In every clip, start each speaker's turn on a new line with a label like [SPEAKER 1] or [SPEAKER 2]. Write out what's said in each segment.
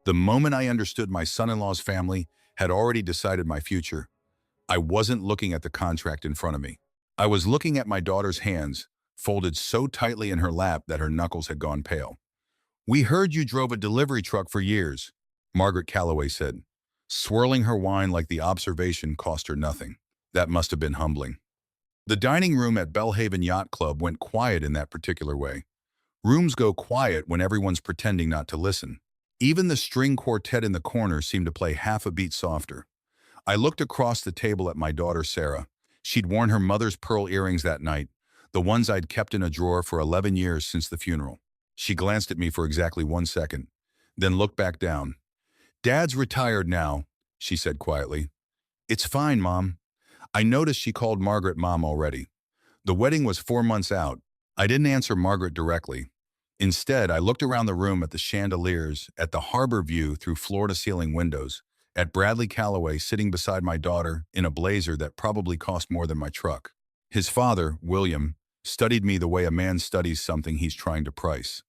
[SPEAKER 1] The moment I understood my son-in-law's family had already decided my future, I wasn't looking at the contract in front of me. I was looking at my daughter's hands, folded so tightly in her lap that her knuckles had gone pale. "We heard you drove a delivery truck for years," Margaret Calloway said, swirling her wine like the observation cost her nothing. That must have been humbling. The dining room at Belhaven Yacht Club went quiet in that particular way. Rooms go quiet when everyone's pretending not to listen. Even the string quartet in the corner seemed to play half a beat softer. I looked across the table at my daughter Sarah. She'd worn her mother's pearl earrings that night, the ones I'd kept in a drawer for 11 years since the funeral. She glanced at me for exactly 1 second, then looked back down. "Dad's retired now," she said quietly. "It's fine, Mom." I noticed she called Margaret Mom already. The wedding was 4 months out. I didn't answer Margaret directly. Instead, I looked around the room at the chandeliers, at the harbor view through floor-to-ceiling windows, at Bradley Calloway sitting beside my daughter in a blazer that probably cost more than my truck. His father, William, studied me the way a man studies something he's trying to price.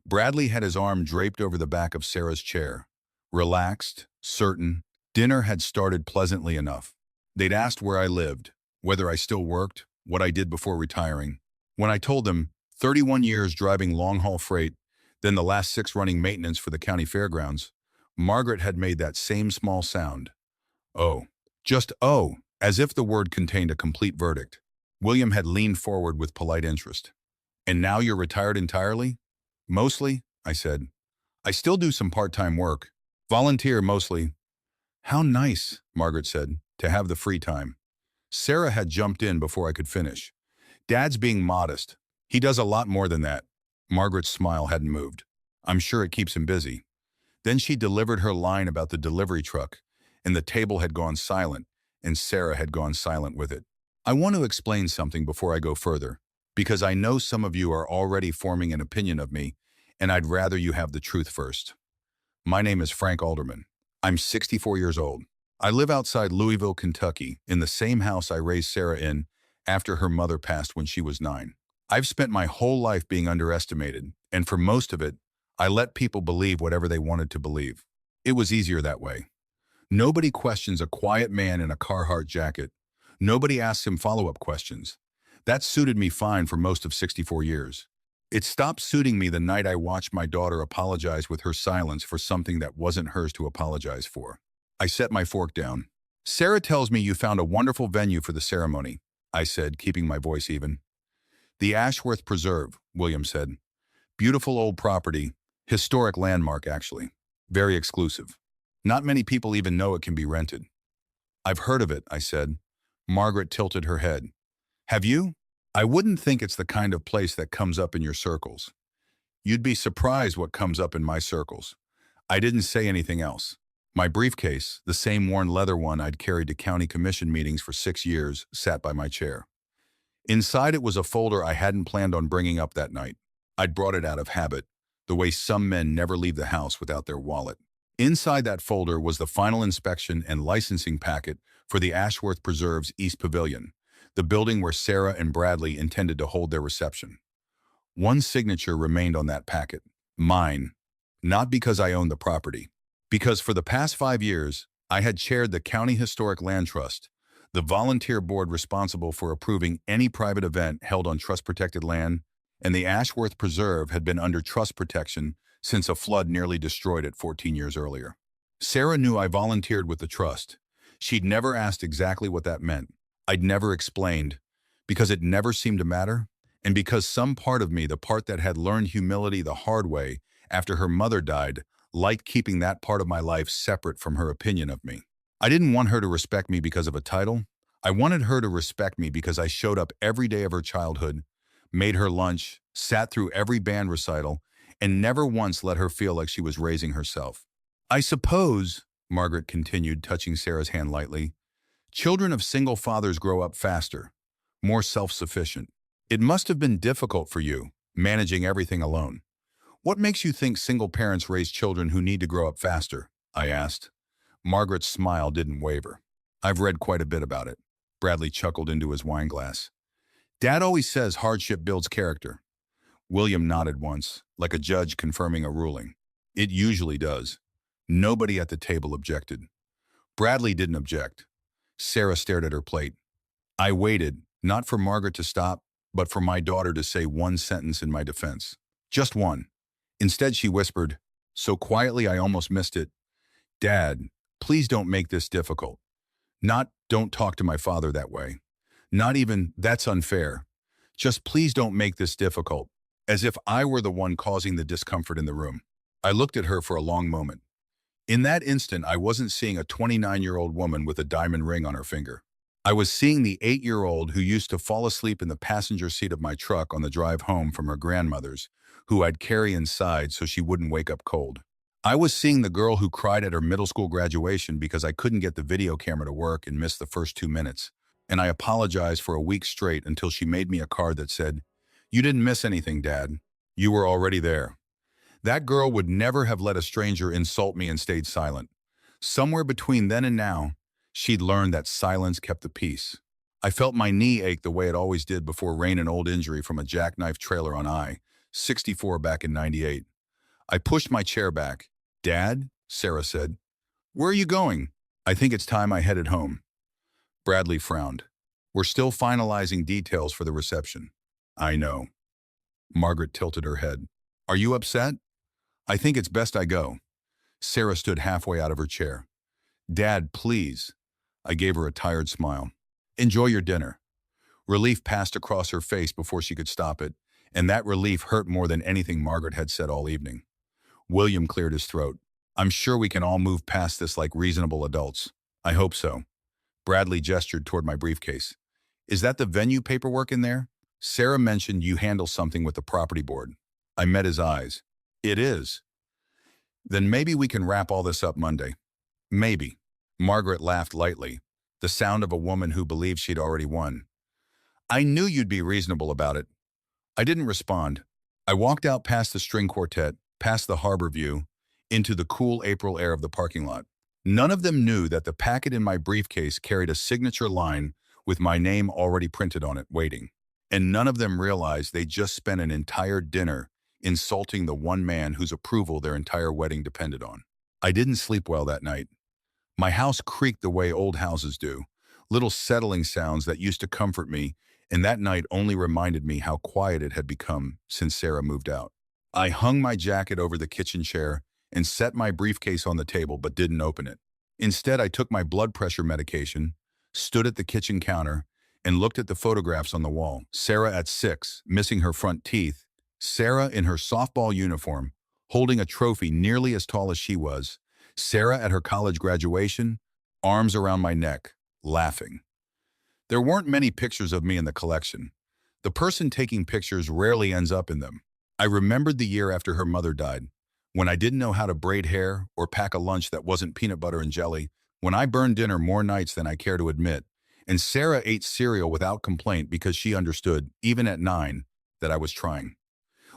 [SPEAKER 1] Bradley had his arm draped over the back of Sarah's chair. Relaxed, certain, dinner had started pleasantly enough. They'd asked where I lived, whether I still worked, what I did before retiring. When I told them, 31 years driving long-haul freight, then the last 6 running maintenance for the county fairgrounds, Margaret had made that same small sound. "Oh." Just "oh," as if the word contained a complete verdict. William had leaned forward with polite interest. "And now you're retired entirely?" "Mostly," I said. "I still do some part-time work. Volunteer mostly." "How nice," Margaret said, "to have the free time." Sarah had jumped in before I could finish. "Dad's being modest. He does a lot more than that." Margaret's smile hadn't moved. "I'm sure it keeps him busy." Then she delivered her line about the delivery truck, and the table had gone silent, and Sarah had gone silent with it. I want to explain something before I go further, because I know some of you are already forming an opinion of me, and I'd rather you have the truth first. My name is Frank Alderman. I'm 64 years old. I live outside Louisville, Kentucky, in the same house I raised Sarah in after her mother passed when she was 9. I've spent my whole life being underestimated, and for most of it, I let people believe whatever they wanted to believe. It was easier that way. Nobody questions a quiet man in a Carhartt jacket. Nobody asks him follow-up questions. That suited me fine for most of 64 years. It stopped suiting me the night I watched my daughter apologize with her silence for something that wasn't hers to apologize for. I set my fork down. "Sarah tells me you found a wonderful venue for the ceremony," I said, keeping my voice even. "The Ashworth Preserve," William said. "Beautiful old property. Historic landmark, actually. Very exclusive. Not many people even know it can be rented." "I've heard of it," I said. Margaret tilted her head. "Have you? I wouldn't think it's the kind of place that comes up in your circles." "You'd be surprised what comes up in my circles." I didn't say anything else. My briefcase, the same worn leather one I'd carried to county commission meetings for 6 years, sat by my chair. Inside it was a folder I hadn't planned on bringing up that night. I'd brought it out of habit, the way some men never leave the house without their wallet. Inside that folder was the final inspection and licensing packet for the Ashworth Preserve's East Pavilion, the building where Sarah and Bradley intended to hold their reception. One signature remained on that packet, mine, not because I owned the property, because for the past 5 years, I had chaired the County Historic Land Trust, the volunteer board responsible for approving any private event held on trust-protected land, and the Ashworth Preserve had been under trust protection since a flood nearly destroyed it 14 years earlier. Sarah knew I volunteered with the trust. She'd never asked exactly what that meant. I'd never explained, because it never seemed to matter, and because some part of me, the part that had learned humility the hard way after her mother died, liked keeping that part of my life separate from her opinion of me. I didn't want her to respect me because of a title. I wanted her to respect me because I showed up every day of her childhood, made her lunch, sat through every band recital, and never once let her feel like she was raising herself. "I suppose," Margaret continued, touching Sarah's hand lightly, "children of single fathers grow up faster, more self-sufficient. It must have been difficult for you, managing everything alone. What makes you think single parents raise children who need to grow up faster?" I asked. Margaret's smile didn't waver. "I've read quite a bit about it." Bradley chuckled into his wine glass. "Dad always says hardship builds character." William nodded once, like a judge confirming a ruling. "It usually does. Nobody at the table objected. Bradley didn't object. Sarah stared at her plate. I waited, not for Margaret to stop, but for my daughter to say one sentence in my defense. Just one. Instead, she whispered, so quietly I almost missed it, Dad, please don't make this difficult. Not, don't talk to my father that way. Not even, that's unfair. Just please don't make this difficult, as if I were the one causing the discomfort in the room. I looked at her for a long moment. In that instant, I wasn't seeing a 29-year-old woman with a diamond ring on her finger. I was seeing the 8-year-old who used to fall asleep in the passenger seat of my truck on the drive home from her grandmother's, who I'd carry inside so she wouldn't wake up cold. I was seeing the girl who cried at her middle school graduation because I couldn't get the video camera to work and missed the first 2 minutes. And I apologized for a week straight until she made me a card that said, "You didn't miss anything, Dad. You were already there." That girl would never have let a stranger insult me and stayed silent. Somewhere between then and now, she'd learned that silence kept the peace. I felt my knee ache the way it always did before rain, an old injury from a jackknife trailer on I-64 back in '98. I pushed my chair back. "Dad," Sarah said. "Where are you going?" "I think it's time I headed home." Bradley frowned. "We're still finalizing details for the reception." "I know." Margaret tilted her head. "Are you upset?" "I think it's best I go." Sarah stood halfway out of her chair. "Dad, please." I gave her a tired smile. "Enjoy your dinner." Relief passed across her face before she could stop it, and that relief hurt more than anything Margaret had said all evening. William cleared his throat. "I'm sure we can all move past this like reasonable adults." "I hope so." Bradley gestured toward my briefcase. "Is that the venue paperwork in there? Sarah mentioned you handle something with the property board." I met his eyes. "It is." "Then maybe we can wrap all this up Monday." "Maybe." Margaret laughed lightly, the sound of a woman who believed she'd already won. "I knew you'd be reasonable about it." I didn't respond. I walked out past the string quartet, past the harbor view, into the cool April air of the parking lot. None of them knew that the packet in my briefcase carried a signature line with my name already printed on it, waiting. And none of them realized they'd just spent an entire dinner insulting the one man whose approval their entire wedding depended on. I didn't sleep well that night. My house creaked the way old houses do, little settling sounds that used to comfort me, and that night only reminded me how quiet it had become since Sarah moved out. I hung my jacket over the kitchen chair and set my briefcase on the table but didn't open it. Instead, I took my blood pressure medication, stood at the kitchen counter, and looked at the photographs on the wall. Sarah at 6, missing her front teeth. Sarah in her softball uniform, holding a trophy nearly as tall as she was. Sarah at her college graduation, arms around my neck, laughing. There weren't many pictures of me in the collection. The person taking pictures rarely ends up in them. I remembered the year after her mother died, when I didn't know how to braid hair or pack a lunch that wasn't peanut butter and jelly, when I burned dinner more nights than I care to admit, and Sarah ate cereal without complaint because she understood, even at 9, that I was trying.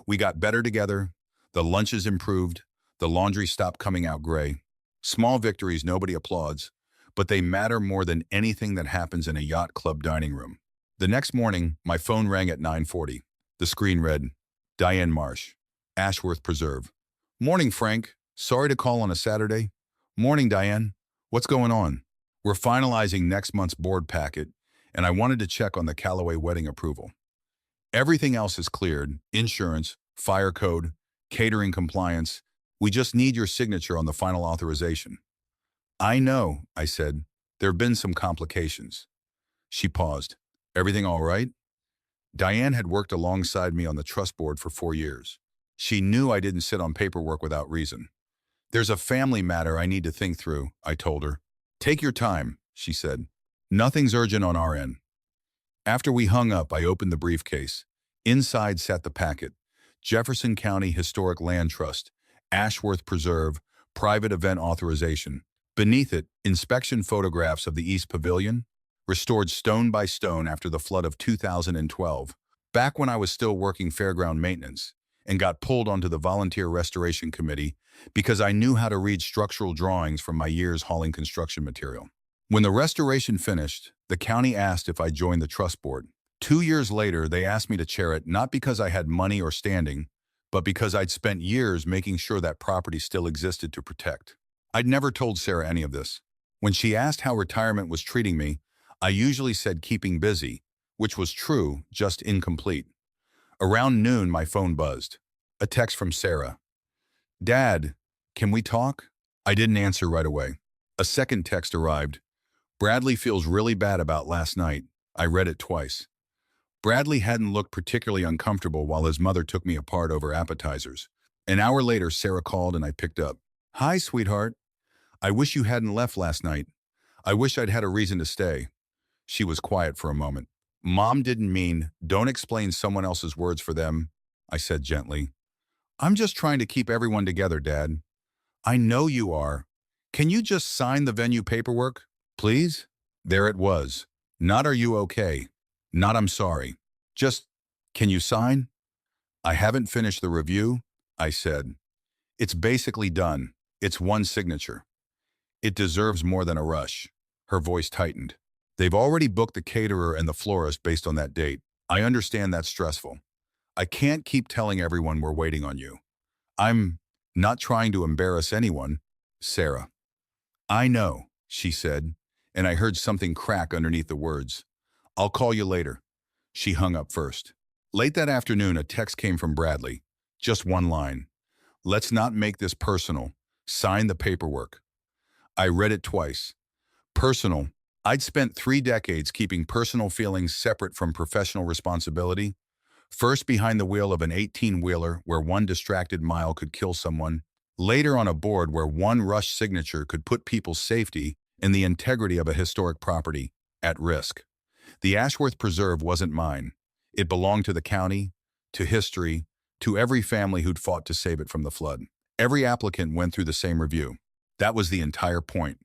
[SPEAKER 1] We got better together, the lunches improved, the laundry stopped coming out gray. Small victories nobody applauds, but they matter more than anything that happens in a yacht club dining room. The next morning, my phone rang at 9:40. The screen read, Diane Marsh, Ashworth Preserve. "Morning, Frank. Sorry to call on a Saturday." "Morning, Diane. What's going on?" "We're finalizing next month's board packet, and I wanted to check on the Callaway wedding approval. Everything else is cleared, insurance, fire code, catering compliance. We just need your signature on the final authorization." "I know," I said. "There have been some complications." She paused. "Everything all right?" Diane had worked alongside me on the trust board for 4 years. She knew I didn't sit on paperwork without reason. "There's a family matter I need to think through," I told her. "Take your time," she said. "Nothing's urgent on our end." After we hung up, I opened the briefcase. Inside sat the packet. Jefferson County Historic Land Trust, Ashworth Preserve, private event authorization. Beneath it, inspection photographs of the East Pavilion, restored stone by stone after the flood of 2012, back when I was still working fairground maintenance, and got pulled onto the Volunteer Restoration Committee because I knew how to read structural drawings from my years hauling construction material. When the restoration finished, the county asked if I joined the trust board. 2 years later, they asked me to chair it not because I had money or standing, but because I'd spent years making sure that property still existed to protect. I'd never told Sarah any of this. When she asked how retirement was treating me, I usually said keeping busy, which was true, just incomplete. Around noon, my phone buzzed. A text from Sarah. Dad, can we talk? I didn't answer right away. A second text arrived. Bradley feels really bad about last night. I read it twice. Bradley hadn't looked particularly uncomfortable while his mother took me apart over appetizers. An hour later, Sarah called and I picked up. Hi, sweetheart. I wish you hadn't left last night. I wish I'd had a reason to stay. She was quiet for a moment. Mom didn't mean, don't explain someone else's words for them, I said gently. I'm just trying to keep everyone together, Dad. I know you are. Can you just sign the venue paperwork, please? There it was. Not are you okay? Not I'm sorry. Just, can you sign? I haven't finished the review, I said. It's basically done. It's one signature. It deserves more than a rush. Her voice tightened. They've already booked the caterer and the florist based on that date. I understand that's stressful. I can't keep telling everyone we're waiting on you. I'm not trying to embarrass anyone, Sarah. I know, she said, and I heard something crack underneath the words. I'll call you later. She hung up first. Late that afternoon, a text came from Bradley. Just one line. Let's not make this personal. Sign the paperwork. I read it twice. Personal. I'd spent 3 decades keeping personal feelings separate from professional responsibility. First behind the wheel of an 18-wheeler where one distracted mile could kill someone. Later on a board where one rushed signature could put people's safety and the integrity of a historic property at risk. The Ashworth Preserve wasn't mine. It belonged to the county, to history, to every family who'd fought to save it from the flood. Every applicant went through the same review. That was the entire point.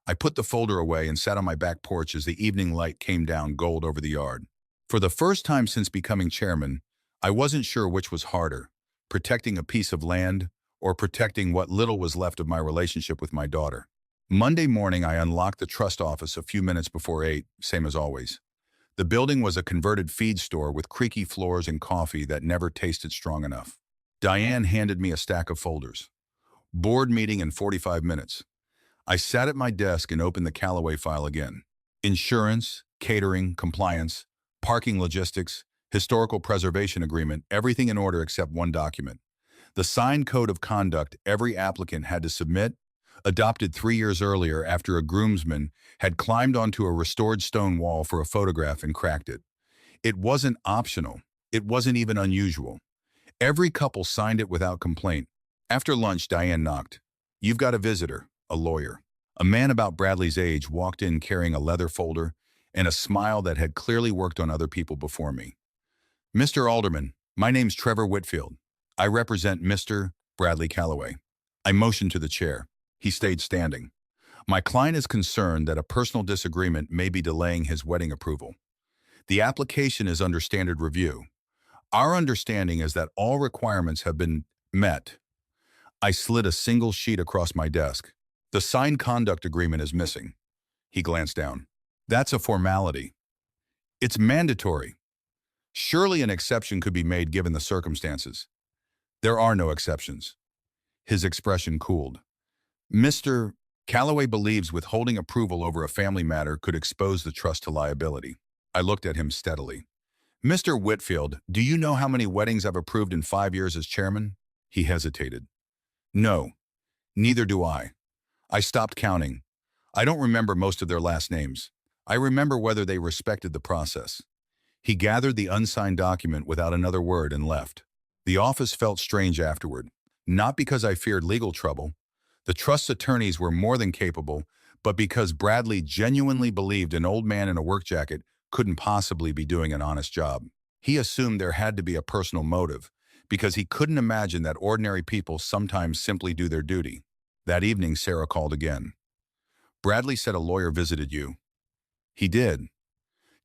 [SPEAKER 1] I put the folder away and sat on my back porch as the evening light came down gold over the yard. For the first time since becoming chairman, I wasn't sure which was harder, protecting a piece of land or protecting what little was left of my relationship with my daughter. Monday morning, I unlocked the trust office a few minutes before 8, same as always. The building was a converted feed store with creaky floors and coffee that never tasted strong enough. Diane handed me a stack of folders. Board meeting in 45 minutes. I sat at my desk and opened the Callaway file again. Insurance, catering, compliance, parking logistics, historical preservation agreement, everything in order except one document. The signed code of conduct every applicant had to submit, adopted 3 years earlier after a groomsman had climbed onto a restored stone wall for a photograph and cracked it. It wasn't optional. It wasn't even unusual. Every couple signed it without complaint. After lunch, Diane knocked. You've got a visitor, a lawyer. A man about Bradley's age walked in carrying a leather folder and a smile that had clearly worked on other people before me. Mr. Alderman, my name's Trevor Whitfield. I represent Mr. Bradley Callaway. I motioned to the chair. He stayed standing. My client is concerned that a personal disagreement may be delaying his wedding approval. The application is under standard review. Our understanding is that all requirements have been met. I slid a single sheet across my desk. The signed conduct agreement is missing. He glanced down. That's a formality. It's mandatory. Surely an exception could be made given the circumstances. There are no exceptions. His expression cooled. Mr. Callaway believes withholding approval over a family matter could expose the trust to liability. I looked at him steadily. Mr. Whitfield, do you know how many weddings I've approved in 5 years as chairman? He hesitated. No, neither do I. I stopped counting. I don't remember most of their last names. I remember whether they respected the process. He gathered the unsigned document without another word and left. The office felt strange afterward, not because I feared legal trouble. The trust's attorneys were more than capable, but because Bradley genuinely believed an old man in a work jacket couldn't possibly be doing an honest job. He assumed there had to be a personal motive, because he couldn't imagine that ordinary people sometimes simply do their duty. That evening, Sarah called again. Bradley said a lawyer visited you. He did.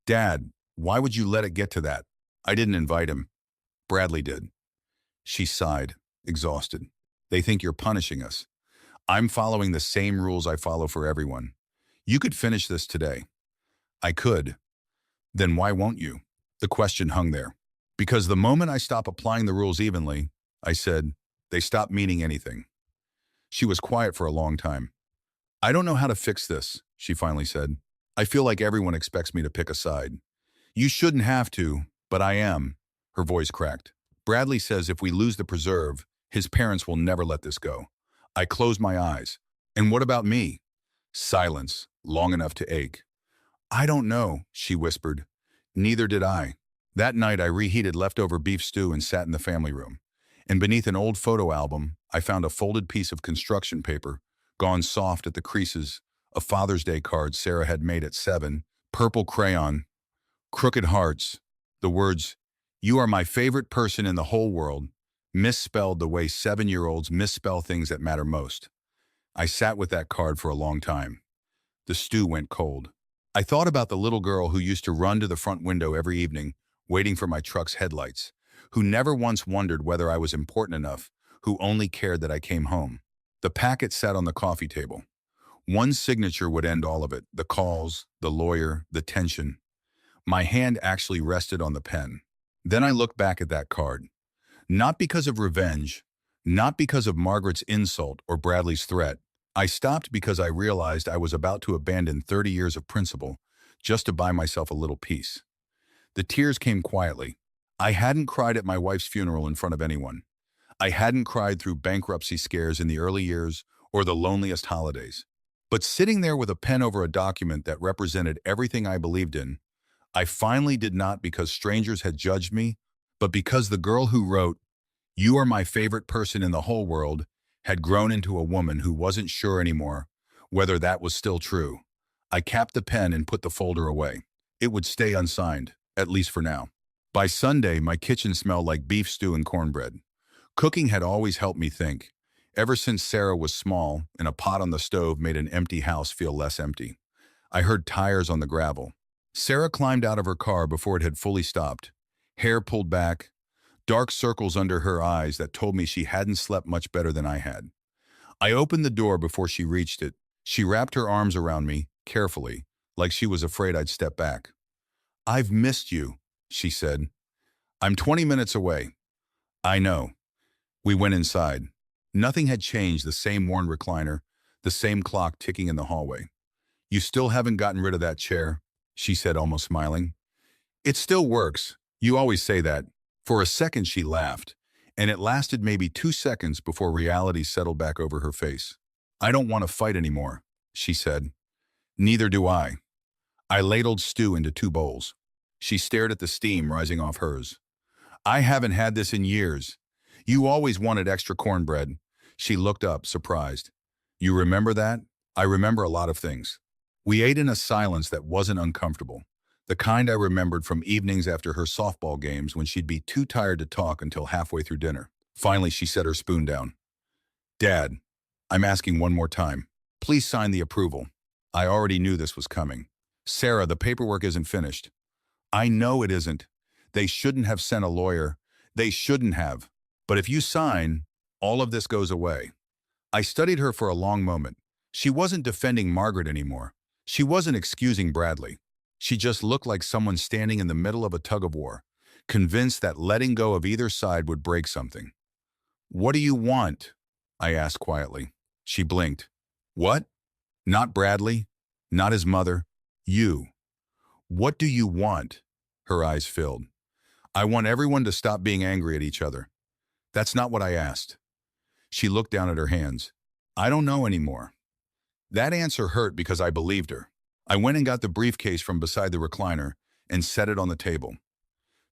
[SPEAKER 1] Dad, why would you let it get to that? I didn't invite him. Bradley did. She sighed, exhausted. They think you're punishing us. I'm following the same rules I follow for everyone. You could finish this today. I could. Then why won't you? The question hung there. Because the moment I stop applying the rules evenly, I said, they stop meaning anything. She was quiet for a long time. "I don't know how to fix this," she finally said. "I feel like everyone expects me to pick a side." "You shouldn't have to, but I am." Her voice cracked. "Bradley says if we lose the preserve, his parents will never let this go." I closed my eyes. "And what about me?" Silence, long enough to ache. "I don't know," she whispered. Neither did I. That night I reheated leftover beef stew and sat in the family room. And beneath an old photo album, I found a folded piece of construction paper, gone soft at the creases, a Father's Day card Sarah had made at 7, purple crayon, crooked hearts, the words, "You are my favorite person in the whole world," misspelled the way 7-year-olds misspell things that matter most. I sat with that card for a long time. The stew went cold. I thought about the little girl who used to run to the front window every evening, waiting for my truck's headlights, who never once wondered whether I was important enough, who only cared that I came home. The packet sat on the coffee table. One signature would end all of it, the calls, the lawyer, the tension. My hand actually rested on the pen. Then I looked back at that card. Not because of revenge, not because of Margaret's insult or Bradley's threat. I stopped because I realized I was about to abandon 30 years of principle just to buy myself a little peace. The tears came quietly. I hadn't cried at my wife's funeral in front of anyone. I hadn't cried through bankruptcy scares in the early years or the loneliest holidays. But sitting there with a pen over a document that represented everything I believed in, I finally did, not because strangers had judged me, but because the girl who wrote, "You are my favorite person in the whole world," had grown into a woman who wasn't sure anymore whether that was still true. I capped the pen and put the folder away. It would stay unsigned, at least for now. By Sunday, my kitchen smelled like beef stew and cornbread. Cooking had always helped me think. Ever since Sarah was small, and a pot on the stove made an empty house feel less empty. I heard tires on the gravel. Sarah climbed out of her car before it had fully stopped. Hair pulled back, dark circles under her eyes that told me she hadn't slept much better than I had. I opened the door before she reached it. She wrapped her arms around me, carefully, like she was afraid I'd step back. "I've missed you," she said. "I'm 20 minutes away." "I know." We went inside. Nothing had changed, the same worn recliner, the same clock ticking in the hallway. "You still haven't gotten rid of that chair," she said, almost smiling. "It still works. You always say that." For a second she laughed, and it lasted maybe 2 seconds before reality settled back over her face. "I don't want to fight anymore," she said. "Neither do I." I ladled stew into 2 bowls. She stared at the steam rising off hers. "I haven't had this in years. You always wanted extra cornbread." She looked up, surprised. "You remember that?" "I remember a lot of things." We ate in a silence that wasn't uncomfortable. The kind I remembered from evenings after her softball games when she'd be too tired to talk until halfway through dinner. Finally, she set her spoon down. "Dad, I'm asking one more time. Please sign the approval." I already knew this was coming. "Sarah, the paperwork isn't finished." "I know it isn't. They shouldn't have sent a lawyer. They shouldn't have. But if you sign, all of this goes away." I studied her for a long moment. She wasn't defending Margaret anymore. She wasn't excusing Bradley. She just looked like someone standing in the middle of a tug-of-war, convinced that letting go of either side would break something. "What do you want?" I asked quietly. She blinked. "What? Not Bradley? Not his mother? You. What do you want?" Her eyes filled. "I want everyone to stop being angry at each other." "That's not what I asked." She looked down at her hands. "I don't know anymore." That answer hurt because I believed her. I went and got the briefcase from beside the recliner and set it on the table.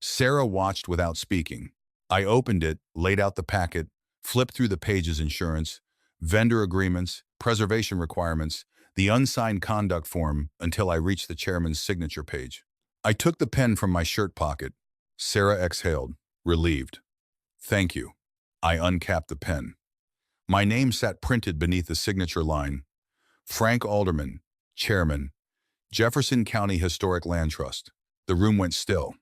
[SPEAKER 1] Sarah watched without speaking. I opened it, laid out the packet, flipped through the pages: insurance, vendor agreements, preservation requirements, the unsigned conduct form, until I reached the chairman's signature page. I took the pen from my shirt pocket. Sarah exhaled, relieved. "Thank you." I uncapped the pen. My name sat printed beneath the signature line. Frank Alderman, Chairman, Jefferson County Historic Land Trust. The room went still.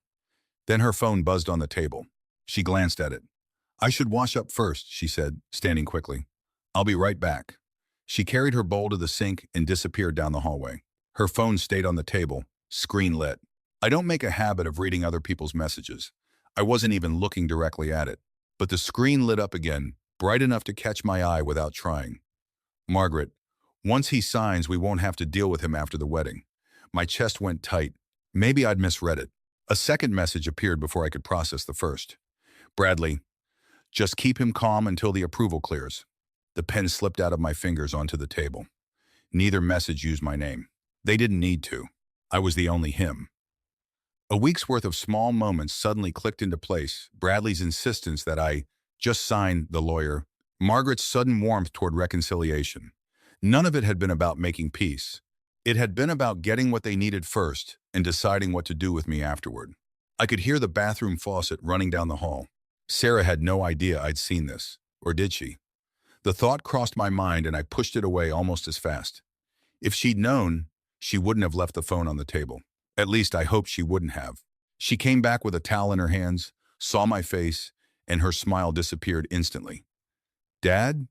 [SPEAKER 1] Then her phone buzzed on the table. She glanced at it. "I should wash up first," she said, standing quickly. "I'll be right back." She carried her bowl to the sink and disappeared down the hallway. Her phone stayed on the table, screen lit. I don't make a habit of reading other people's messages. I wasn't even looking directly at it. But the screen lit up again, bright enough to catch my eye without trying. Margaret, once he signs, we won't have to deal with him after the wedding. My chest went tight. Maybe I'd misread it. A second message appeared before I could process the first. Bradley, just keep him calm until the approval clears. The pen slipped out of my fingers onto the table. Neither message used my name. They didn't need to. I was the only him. A week's worth of small moments suddenly clicked into place. Bradley's insistence that I just sign the lawyer. Margaret's sudden warmth toward reconciliation. None of it had been about making peace. It had been about getting what they needed first and deciding what to do with me afterward. I could hear the bathroom faucet running down the hall. Sarah had no idea I'd seen this, or did she? The thought crossed my mind and I pushed it away almost as fast. If she'd known, she wouldn't have left the phone on the table. At least I hoped she wouldn't have. She came back with a towel in her hands, saw my face, and her smile disappeared instantly. Dad?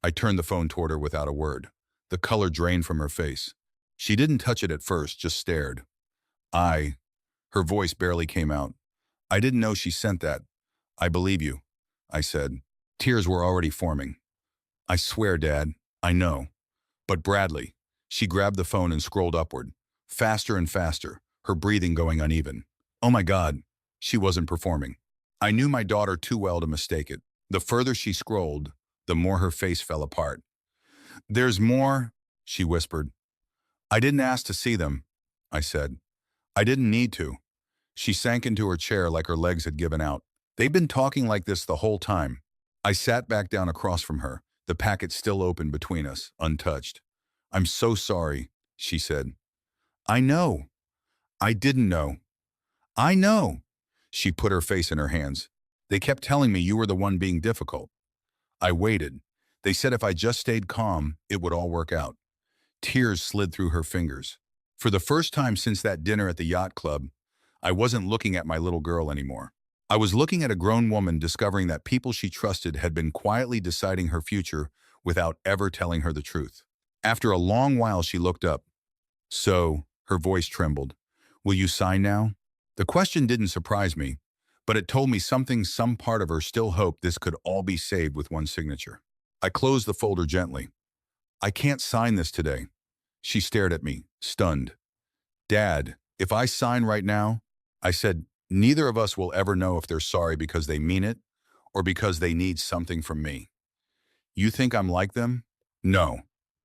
[SPEAKER 1] I turned the phone toward her without a word. The color drained from her face. She didn't touch it at first, just stared. Her voice barely came out. I didn't know she sent that. I believe you, I said. Tears were already forming. I swear, Dad, I know. But Bradley, she grabbed the phone and scrolled upward, faster and faster, her breathing going uneven. Oh my God, she wasn't performing. I knew my daughter too well to mistake it. The further she scrolled, the more her face fell apart. There's more, she whispered. I didn't ask to see them, I said. I didn't need to. She sank into her chair like her legs had given out. They've been talking like this the whole time. I sat back down across from her, the packet still open between us, untouched. I'm so sorry, she said. I know. I didn't know. I know. She put her face in her hands. They kept telling me you were the one being difficult. I waited. They said if I just stayed calm, it would all work out. Tears slid through her fingers. For the first time since that dinner at the yacht club, I wasn't looking at my little girl anymore. I was looking at a grown woman discovering that people she trusted had been quietly deciding her future without ever telling her the truth. After a long while, she looked up. So, her voice trembled. Will you sign now? The question didn't surprise me, but it told me something some part of her still hoped this could all be saved with one signature. I closed the folder gently. I can't sign this today. She stared at me, stunned. Dad, if I sign right now, I said, neither of us will ever know if they're sorry because they mean it or because they need something from me. You think I'm like them? No.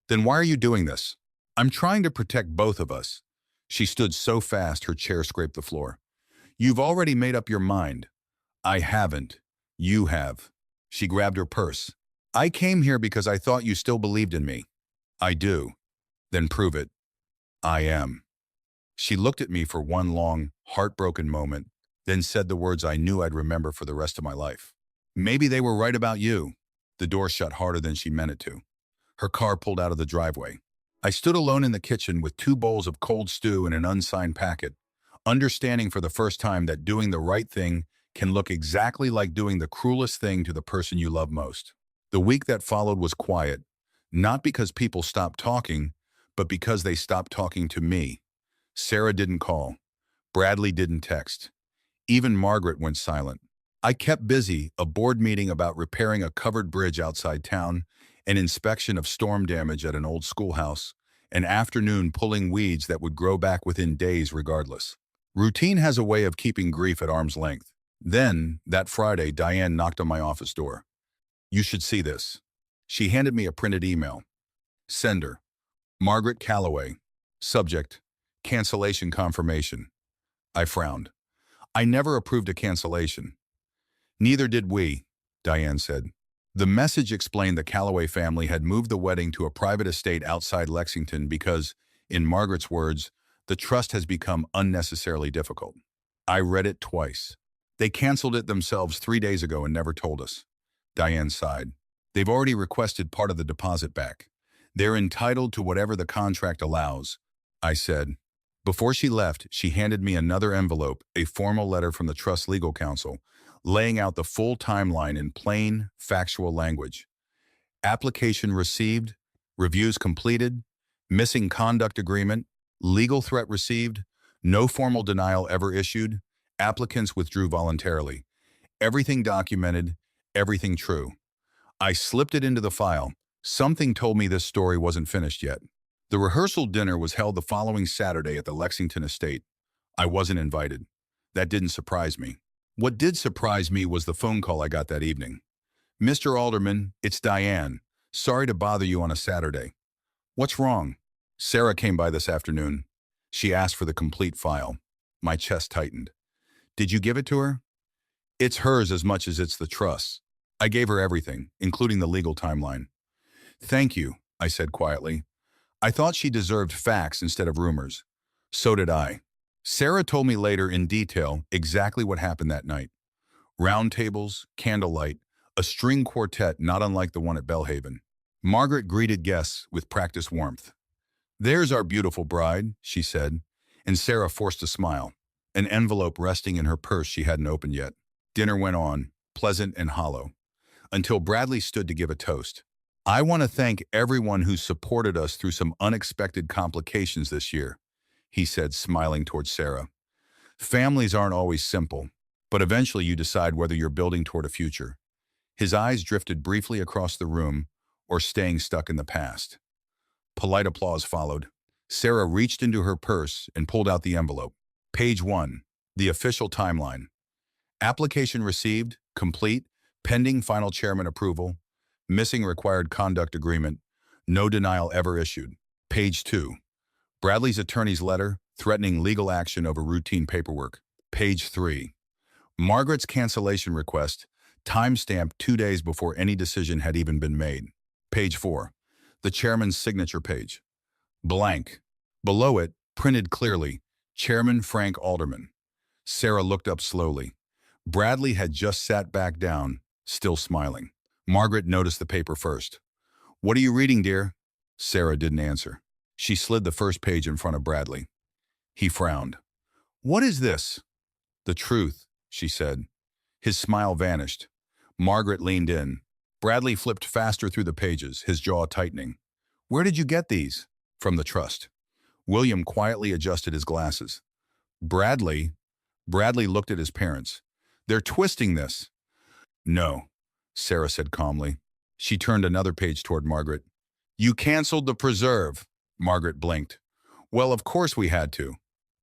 [SPEAKER 1] Then why are you doing this? I'm trying to protect both of us. She stood so fast her chair scraped the floor. You've already made up your mind. I haven't. You have. She grabbed her purse. I came here because I thought you still believed in me. I do. Then prove it. I am. She looked at me for one long, heartbroken moment, then said the words I knew I'd remember for the rest of my life. Maybe they were right about you. The door shut harder than she meant it to. Her car pulled out of the driveway. I stood alone in the kitchen with 2 bowls of cold stew and an unsigned packet, understanding for the first time that doing the right thing can look exactly like doing the cruelest thing to the person you love most. The week that followed was quiet, not because people stopped talking, but because they stopped talking to me. Sarah didn't call. Bradley didn't text. Even Margaret went silent. I kept busy, a board meeting about repairing a covered bridge outside town, an inspection of storm damage at an old schoolhouse, an afternoon pulling weeds that would grow back within days regardless. Routine has a way of keeping grief at arm's length. Then, that Friday, Diane knocked on my office door. You should see this. She handed me a printed email. Sender, Margaret Calloway. Subject, cancellation confirmation. I frowned. I never approved a cancellation. Neither did we, Diane said. The message explained the Calloway family had moved the wedding to a private estate outside Lexington because, in Margaret's words, the trust has become unnecessarily difficult. I read it twice. They canceled it themselves 3 days ago and never told us. Diane sighed. They've already requested part of the deposit back. They're entitled to whatever the contract allows, I said. Before she left, she handed me another envelope, a formal letter from the Trust Legal Counsel, laying out the full timeline in plain, factual language. Application received, reviews completed, missing conduct agreement, legal threat received, no formal denial ever issued, applicants withdrew voluntarily. Everything documented, everything true. I slipped it into the file, Something told me this story wasn't finished yet. The rehearsal dinner was held the following Saturday at the Lexington estate. I wasn't invited. That didn't surprise me. What did surprise me was the phone call I got that evening. "Mr. Alderman, it's Diane. Sorry to bother you on a Saturday." "What's wrong?" "Sarah came by this afternoon. She asked for the complete file." My chest tightened. "Did you give it to her?" "It's hers as much as it's the trust's. I gave her everything, including the legal timeline." "Thank you," I said quietly. I thought she deserved facts instead of rumors. So did I. Sarah told me later in detail exactly what happened that night. Round tables, candlelight, a string quartet not unlike the one at Belhaven. Margaret greeted guests with practiced warmth. "There's our beautiful bride," she said, and Sarah forced a smile, an envelope resting in her purse she hadn't opened yet. Dinner went on, pleasant and hollow, until Bradley stood to give a toast. "I want to thank everyone who supported us through some unexpected complications this year," he said, smiling towards Sarah. "Families aren't always simple, but eventually you decide whether you're building toward a future." His eyes drifted briefly across the room or staying stuck in the past. Polite applause followed. Sarah reached into her purse and pulled out the envelope. Page 1. The official timeline. Application received, complete, pending final chairman approval, missing required conduct agreement, no denial ever issued. Page 2. Bradley's attorney's letter, threatening legal action over routine paperwork. Page 3. Margaret's cancellation request, time-stamped 2 days before any decision had even been made. Page 4. The chairman's signature page. Blank. Below it, printed clearly, Chairman Frank Alderman. Sarah looked up slowly. Bradley had just sat back down, still smiling. Margaret noticed the paper first. "What are you reading, dear?" Sarah didn't answer. She slid the first page in front of Bradley. He frowned. "What is this?" "The truth," she said. His smile vanished. Margaret leaned in. Bradley flipped faster through the pages, his jaw tightening. "Where did you get these?" "From the trust." William quietly adjusted his glasses. "Bradley?" Bradley looked at his parents. "They're twisting this." "No," Sarah said calmly. She turned another page toward Margaret. "You canceled the preserve." Margaret blinked. "Well, of course we had to."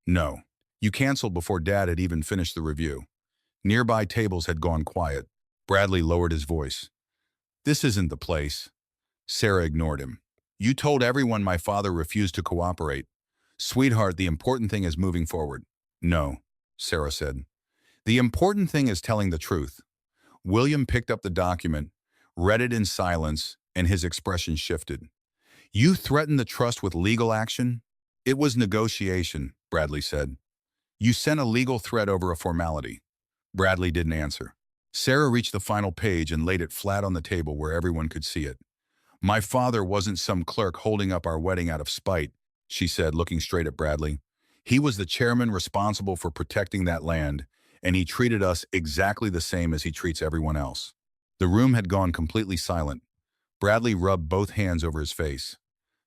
[SPEAKER 1] "No. You canceled before Dad had even finished the review." Nearby tables had gone quiet. Bradley lowered his voice. "This isn't the place." Sarah ignored him. "You told everyone my father refused to cooperate. Sweetheart, the important thing is moving forward." "No," Sarah said. "The important thing is telling the truth." William picked up the document, read it in silence, and his expression shifted. "You threatened the trust with legal action?" "It was negotiation," Bradley said. "You sent a legal threat over a formality." Bradley didn't answer. Sarah reached the final page and laid it flat on the table where everyone could see it. "My father wasn't some clerk holding up our wedding out of spite," she said, looking straight at Bradley. "He was the chairman responsible for protecting that land, and he treated us exactly the same as he treats everyone else." The room had gone completely silent. Bradley rubbed both hands over his face.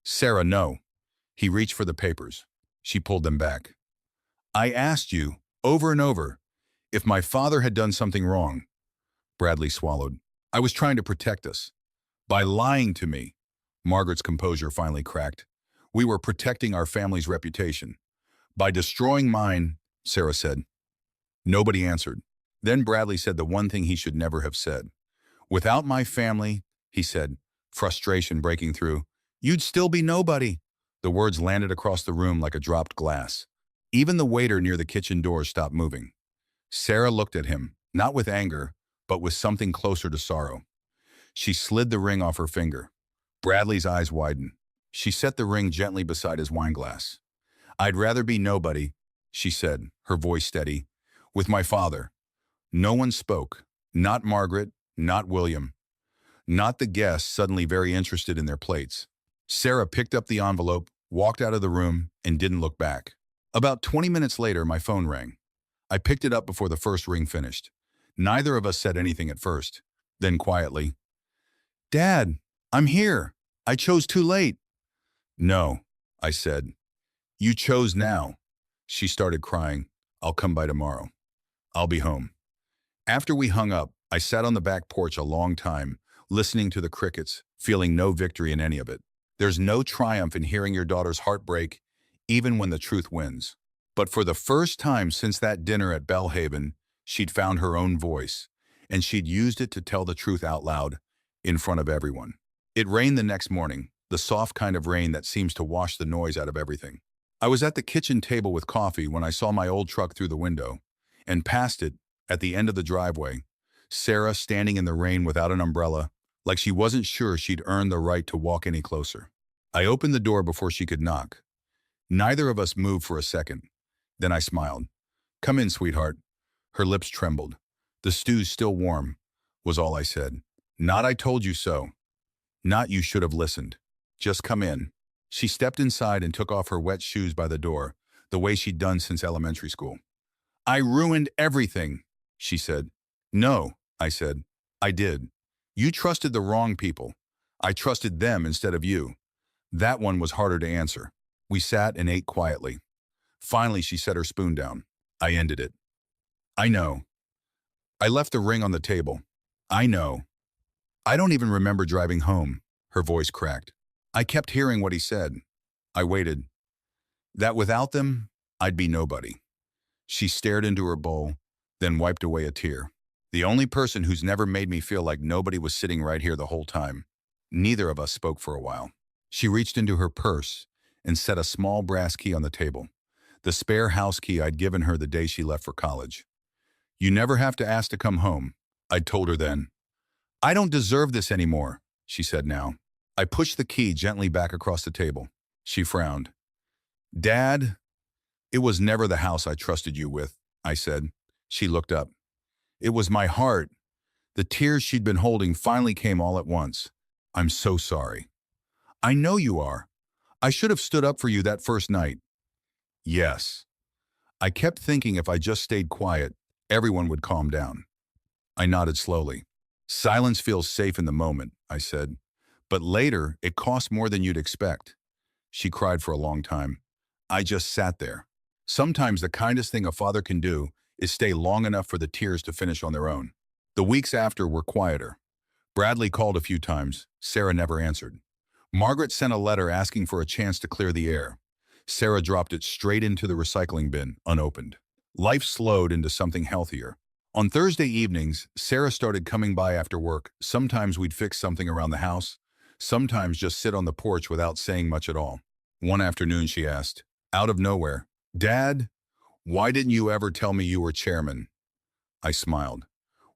[SPEAKER 1] "Sarah, no." He reached for the papers. She pulled them back. "I asked you, over and over, if my father had done something wrong." Bradley swallowed. "I was trying to protect us. By lying to me." Margaret's composure finally cracked. "We were protecting our family's reputation." "By destroying mine," Sarah said. Nobody answered. Then Bradley said the one thing he should never have said. "Without my family," he said, frustration breaking through, "you'd still be nobody." The words landed across the room like a dropped glass. Even the waiter near the kitchen door stopped moving. Sarah looked at him, not with anger, but with something closer to sorrow. She slid the ring off her finger. Bradley's eyes widened. She set the ring gently beside his wineglass. "I'd rather be nobody," she said, her voice steady, "with my father." No one spoke. Not Margaret, not William. Not the guests, suddenly very interested in their plates. Sarah picked up the envelope, walked out of the room, and didn't look back. About 20 minutes later, my phone rang. I picked it up before the first ring finished. Neither of us said anything at first. Then quietly, "Dad, I'm here. I chose too late." "No," I said. "You chose now." She started crying. "I'll come by tomorrow. I'll be home." After we hung up, I sat on the back porch a long time, listening to the crickets, feeling no victory in any of it. There's no triumph in hearing your daughter's heart break, even when the truth wins. But for the first time since that dinner at Bellhaven, she'd found her own voice, and she'd used it to tell the truth out loud, in front of everyone. It rained the next morning, the soft kind of rain that seems to wash the noise out of everything. I was at the kitchen table with coffee when I saw my old truck through the window, and past it, at the end of the driveway, Sarah standing in the rain without an umbrella, like she wasn't sure she'd earned the right to walk any closer. I opened the door before she could knock. Neither of us moved for a second. Then I smiled. "Come in, sweetheart." Her lips trembled. "The stew's still warm," was all I said. Not "I told you so." Not "you should have listened." Just "come in." She stepped inside and took off her wet shoes by the door, the way she'd done since elementary school. "I ruined everything," she said. "No," I said. "I did. You trusted the wrong people. I trusted them instead of you." That one was harder to answer. We sat and ate quietly. Finally, she set her spoon down. I ended it. "I know. I left the ring on the table. I know. I don't even remember driving home." Her voice cracked. I kept hearing what he said. I waited. That without them, I'd be nobody. She stared into her bowl, then wiped away a tear. The only person who's never made me feel like nobody was sitting right here the whole time. Neither of us spoke for a while. She reached into her purse and set a small brass key on the table, the spare house key I'd given her the day she left for college. "You never have to ask to come home," I'd told her then. "I don't deserve this anymore," she said now. I pushed the key gently back across the table. She frowned. "Dad, it was never the house I trusted you with," I said. She looked up. "It was my heart." The tears she'd been holding finally came all at once. "I'm so sorry." "I know you are. I should have stood up for you that first night." "Yes." I kept thinking if I just stayed quiet, everyone would calm down. I nodded slowly. "Silence feels safe in the moment," I said. "But later, it costs more than you'd expect." She cried for a long time. I just sat there. Sometimes the kindest thing a father can do is stay long enough for the tears to finish on their own. The weeks after were quieter. Bradley called a few times. Sarah never answered. Margaret sent a letter asking for a chance to clear the air. Sarah dropped it straight into the recycling bin, unopened. Life slowed into something healthier. On Thursday evenings, Sarah started coming by after work. Sometimes we'd fix something around the house. Sometimes just sit on the porch without saying much at all. One afternoon she asked, out of nowhere, "Dad, why didn't you ever tell me you were chairman?" I smiled.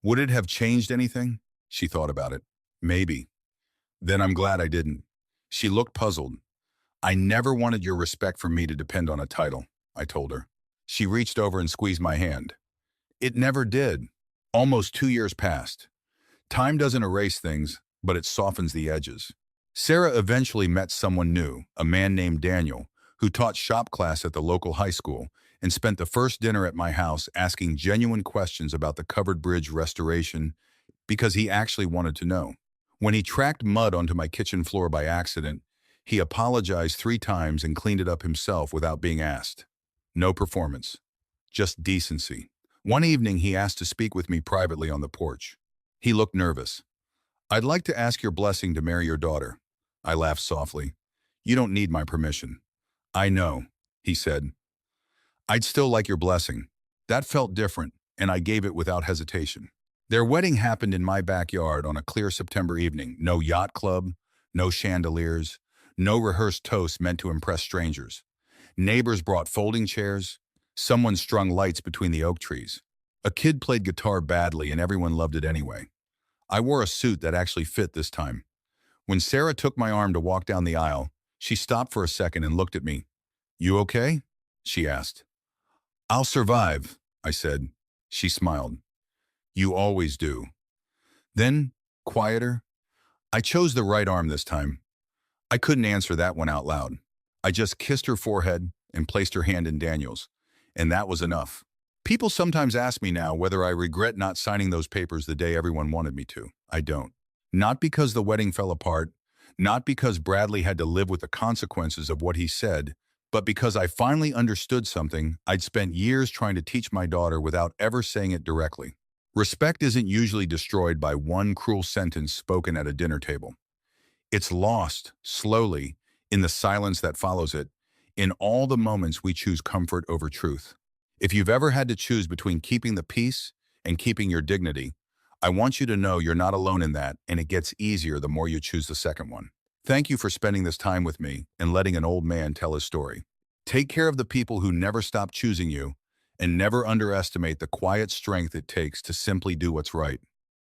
[SPEAKER 1] Would it have changed anything? She thought about it. Maybe. Then I'm glad I didn't. She looked puzzled. "I never wanted your respect for me to depend on a title," I told her. She reached over and squeezed my hand. "It never did." Almost 2 years passed. Time doesn't erase things, but it softens the edges. Sarah eventually met someone new, a man named Daniel, who taught shop class at the local high school and spent the first dinner at my house asking genuine questions about the covered bridge restoration because he actually wanted to know. When he tracked mud onto my kitchen floor by accident, he apologized 3 times and cleaned it up himself without being asked. No performance, just decency. One evening he asked to speak with me privately on the porch. He looked nervous. "I'd like to ask your blessing to marry your daughter." I laughed softly. "You don't need my permission." "I know," he said. "I'd still like your blessing." That felt different, and I gave it without hesitation. Their wedding happened in my backyard on a clear September evening. No yacht club, no chandeliers, no rehearsed toasts meant to impress strangers. Neighbors brought folding chairs. Someone strung lights between the oak trees. A kid played guitar badly and everyone loved it anyway. I wore a suit that actually fit this time. When Sarah took my arm to walk down the aisle, she stopped for a second and looked at me. "You okay?" she asked. "I'll survive," I said. She smiled. "You always do." Then, quieter, "I chose the right arm this time." I couldn't answer that one out loud. I just kissed her forehead and placed her hand in Daniel's, and that was enough. People sometimes ask me now whether I regret not signing those papers the day everyone wanted me to. I don't. Not because the wedding fell apart, not because Bradley had to live with the consequences of what he said, but because I finally understood something I'd spent years trying to teach my daughter without ever saying it directly. Respect isn't usually destroyed by one cruel sentence spoken at a dinner table. It's lost, slowly, in the silence that follows it, in all the moments we choose comfort over truth. If you've ever had to choose between keeping the peace and keeping your dignity, I want you to know you're not alone in that, and it gets easier the more you choose the second one. Thank you for spending this time with me and letting an old man tell his story. Take care of the people who never stop choosing you, and never underestimate the quiet strength it takes to simply do what's right.